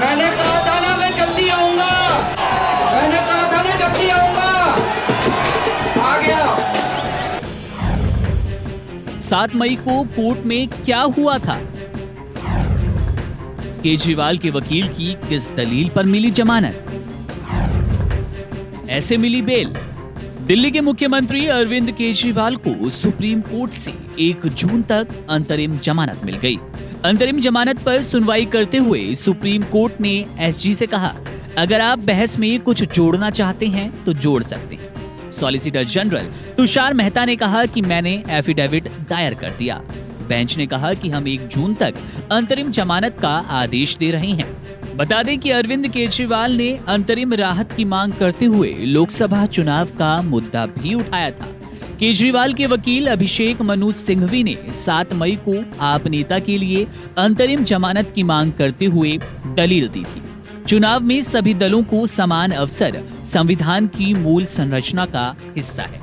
मैंने कहा था ना मैं जल्दी आऊंगा, मैंने कहा था ना जल्दी आऊंगा, आ गया। 7 मई को कोर्ट में क्या हुआ था? केजरीवाल के वकील की किस दलील पर मिली जमानत? ऐसे मिली बेल। दिल्ली के मुख्यमंत्री अरविंद केजरीवाल को सुप्रीम कोर्ट से 1 जून तक अंतरिम जमानत मिल गई। अंतरिम जमानत पर सुनवाई करते हुए सुप्रीम कोर्ट ने एसजी से कहा, अगर आप बहस में कुछ जोड़ना चाहते हैं तो जोड़ सकते हैं। सॉलिसिटर जनरल तुषार मेहता ने कहा कि मैंने एफिडेविट दायर कर दिया। बेंच ने कहा कि हम 1 जून तक अंतरिम जमानत का आदेश दे रहे हैं। बता दें कि अरविंद केजरीवाल ने अंतरिम राहत की मांग करते हुए लोकसभा चुनाव का मुद्दा भी उठाया था। केजरीवाल के वकील अभिषेक मनु सिंघवी ने 7 मई को आप नेता के लिए अंतरिम जमानत की मांग करते हुए दलील दी थी। चुनाव में सभी दलों को समान अवसर संविधान की मूल संरचना का हिस्सा है।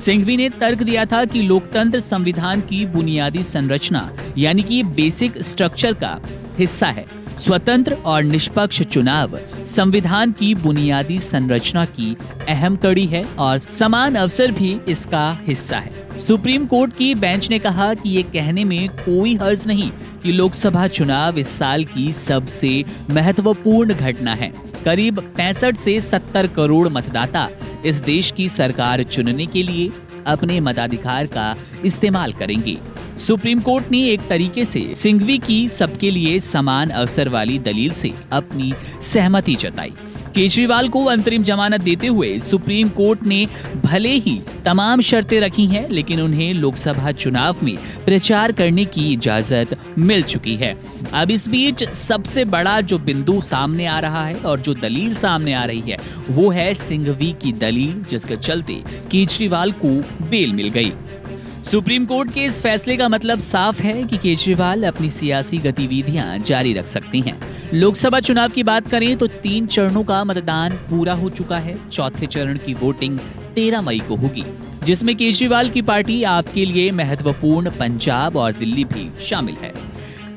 सिंघवी ने तर्क दिया था कि लोकतंत्र संविधान की बुनियादी संरचना यानी कि बेसिक स्ट्रक्चर का हिस्सा है। स्वतंत्र और निष्पक्ष चुनाव संविधान की बुनियादी संरचना की अहम कड़ी है और समान अवसर भी इसका हिस्सा है। सुप्रीम कोर्ट की बेंच ने कहा कि ये कहने में कोई हर्ज नहीं कि लोकसभा चुनाव इस साल की सबसे महत्वपूर्ण घटना है। करीब 65 से 70 करोड़ मतदाता इस देश की सरकार चुनने के लिए अपने मताधिकार का इस्तेमाल करेंगे। सुप्रीम कोर्ट ने एक तरीके से सिंघवी की सबके लिए समान अवसर वाली दलील से अपनी सहमति जताई। केजरीवाल को अंतरिम जमानत देते हुए सुप्रीम कोर्ट ने भले ही तमाम शर्तें रखी हैं, लेकिन उन्हें लोकसभा चुनाव में प्रचार करने की इजाजत मिल चुकी है। अब इस बीच सबसे बड़ा जो बिंदु सामने आ रहा है और जो दलील सामने आ रही है वो है सिंघवी की दलील, जिसके चलते केजरीवाल को बेल मिल गई। सुप्रीम कोर्ट के इस फैसले का मतलब साफ है कि केजरीवाल अपनी सियासी गतिविधियां जारी रख सकती हैं। लोकसभा चुनाव की बात करें तो 3 चरणों का मतदान पूरा हो चुका है। चौथे चरण की वोटिंग 13 मई को होगी, जिसमें केजरीवाल की पार्टी आपके लिए महत्वपूर्ण पंजाब और दिल्ली भी शामिल है।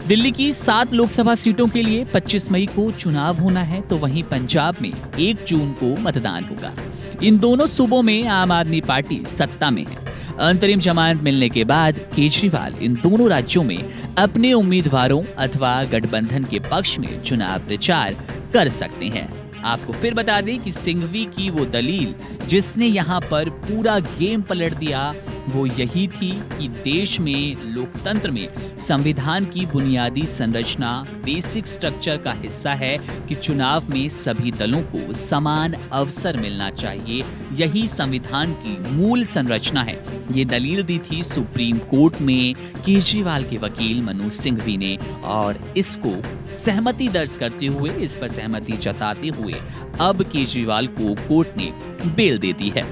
दिल्ली की 7 लोकसभा सीटों के लिए 25 मई को चुनाव होना है, तो वहीं पंजाब में 1 जून को मतदान होगा। इन दोनों सूबों में आम आदमी पार्टी सत्ता में है। अंतरिम जमानत मिलने के बाद केजरीवाल इन दोनों राज्यों में अपने उम्मीदवारों अथवा गठबंधन के पक्ष में चुनाव प्रचार कर सकते हैं। आपको फिर बता दें कि सिंघवी की वो दलील जिसने यहाँ पर पूरा गेम पलट दिया वो यही थी कि देश में लोकतंत्र में संविधान की बुनियादी संरचना बेसिक स्ट्रक्चर का हिस्सा है कि चुनाव में सभी दलों को समान अवसर मिलना चाहिए। यही संविधान की मूल संरचना है। ये दलील दी थी सुप्रीम कोर्ट में केजरीवाल के वकील मनु सिंघवी ने, और इसको सहमति दर्ज करते हुए, इस पर सहमति जताते हुए अब केजरीवाल को कोर्ट ने बेल दे दी है।